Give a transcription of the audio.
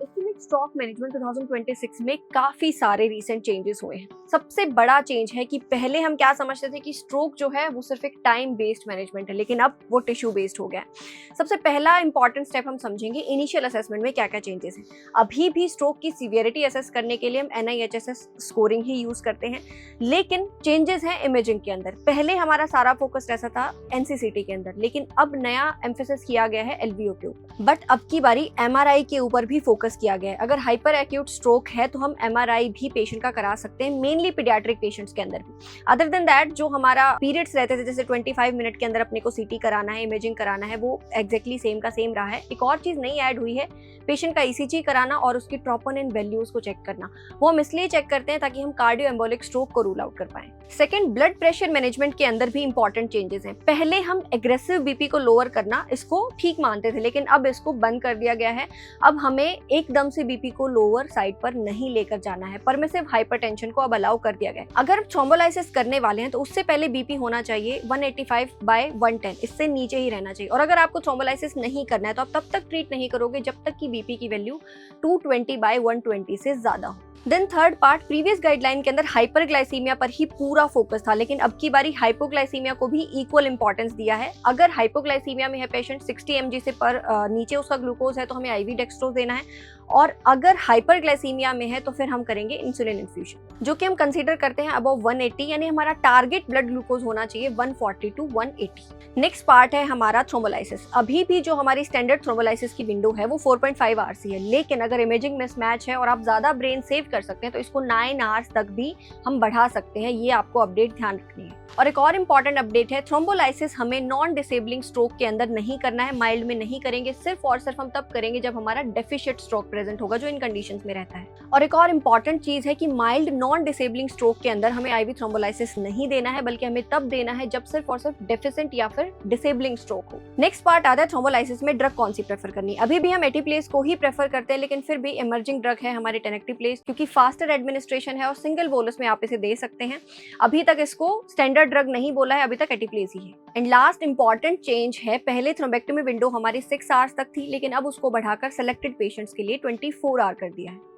Ischaemic stroke management 2026 में काफी सारे रीसेंट चेंजेस हुए हैं। सबसे बड़ा चेंज है कि पहले हम क्या समझते थे कि स्ट्रोक जो है वो सिर्फ एक टाइम बेस्ड मैनेजमेंट है, लेकिन अब वो टिश्यू बेस्ड हो गया है। सबसे पहला इंपॉर्टेंट स्टेप हम समझेंगे इनिशियल असेसमेंट में क्या क्या चेंजेस हैं। अभी भी स्ट्रोक की सीवियरिटी असेस करने के लिए हम NIHSS स्कोरिंग ही यूज करते हैं, लेकिन चेंजेस हैं इमेजिंग के अंदर। पहले हमारा सारा फोकस ऐसा था NCCT के अंदर, लेकिन अब नया एम्फेसिस किया गया है LVO के ऊपर। बट अब की बारी MRI के ऊपर भी फोकस किया गया है। अगर हाइपर एक्यूट स्ट्रोक है तो हम MRI भी पेशेंट का करा सकते हैं, मेनली पीडियाट्रिक पेशेंट्स के अंदर भी। अदर देन दैट जो हमारा पीरियड्स रहते थे, जैसे 25 मिनट के अंदर अपने को CT कराना है, इमेजिंग कराना है, वो एग्जैक्टली सेम का सेम रहा है। एक और चीज नई ऐड हुई है, पेशेंट का ECG कराना और उसकी ट्रोपोनिन वैल्यूज को चेक करना। वो हम इसलिए चेक करते हैं ताकि हम कार्डियो एम्बोलिक स्ट्रोक को रूल आउट कर पाएं। सेकंड, ब्लड प्रेशर मैनेजमेंट के अंदर भी इंपॉर्टेंट चेंजेस हैं। पहले हम एग्रेसिव BP को लोअर करना इसको ठीक मानते थे, लेकिन अब इसको बंद कर दिया गया है। अब हमें एकदम से BP को लोअर साइड पर नहीं लेकर जाना है। परमिसिव हाइपरटेंशन को अब अलाउ कर दिया गया है। अगर थ्रोम्बोलाइसिस करने वाले हैं तो उससे पहले BP होना चाहिए 185/110, इससे नीचे ही रहना चाहिए। और अगर आपको थ्रोम्बोलाइसिस नहीं करना है तो आप तब तक ट्रीट नहीं करोगे जब तक कि BP की वैल्यू 220/120 से ज्यादा हो। Then third part, previous guideline के अंदर हाइपरग्लाइसीमिया पर ही पूरा फोकस था, लेकिन अब की बारी हाइपोग्लाइसीमिया को भी इक्वल इंपॉर्टेंस दिया है। अगर हाइपोग्लाइसीमिया में है पेशेंट 60 mg से पर नीचे उसका ग्लूकोज है तो हमें IV डेक्सट्रोज देना है, और अगर हाइपरग्लाइसीमिया में है तो फिर हम करेंगे इंसुलिन इन्फ्यूजन, जो कि हम कंसीडर करते हैं अबव 180, यानी हमारा टारगेट ब्लड ग्लूकोज होना चाहिए 140 to 180। नेक्स्ट पार्ट है हमारा थ्रोम्बोलाइसिस। अभी भी जो हमारी स्टैंडर्ड थ्रोम्बोलाइसिस की विंडो है वो 4.5 आवर्स ही है, लेकिन अगर इमेजिंग मिसमैच है और आप ज्यादा ब्रेन सेव कर सकते हैं तो इसको 9 आवर्स तक भी हम बढ़ा सकते हैं। ये आपको अपडेट ध्यान रखनी है। और एक और इंपॉर्टेंट अपडेट है, थ्रोम्बोलाइसिस हमें नॉन डिसेबलिंग स्ट्रोक के अंदर नहीं करना है, माइल्ड में नहीं करेंगे। सिर्फ और सिर्फ हम तब करेंगे जब हमारा डेफिशिएंट स्ट्रोक प्रेजेंट होगा, जो इन कंडीशंस में रहता है। और एक और इंपॉर्टेंट चीज है कि माइल्ड नॉन डिसेबलिंग स्ट्रोक के अंदर हमें IV थ्रोम्बोलाइसिस नहीं देना है, बल्कि हमें तब देना है जब सिर्फ और सिर्फ डेफिशिएंट या फिर डिसेबलिंग स्ट्रोक हो। नेक्स्ट पार्ट आता है थ्रोम्बोलाइसिस में ड्रग कौन सी प्रेफर करनी है। अभी भी हम एटीप्लेस को ही प्रेफर करते हैं, लेकिन फिर भी इमर्जिंग ड्रग है हमारे टेनेक्टिप्लेस, क्योंकि फास्टर एडमिनिस्ट्रेशन है और सिंगल बोलस में आप इसे दे सकते हैं। अभी तक इसको स्टैंडर्ड ड्रग नहीं बोला है, अभी तक एटीप्लेस ही है। एंड लास्ट इंपॉर्टेंट चेंज है, पहले थ्रोम्बेक्टोमी विंडो हमारी 6 आवर्स तक थी, लेकिन अब उसको बढ़ाकर सेलेक्टेड पेशेंट्स के लिए 24 आवर कर दिया है।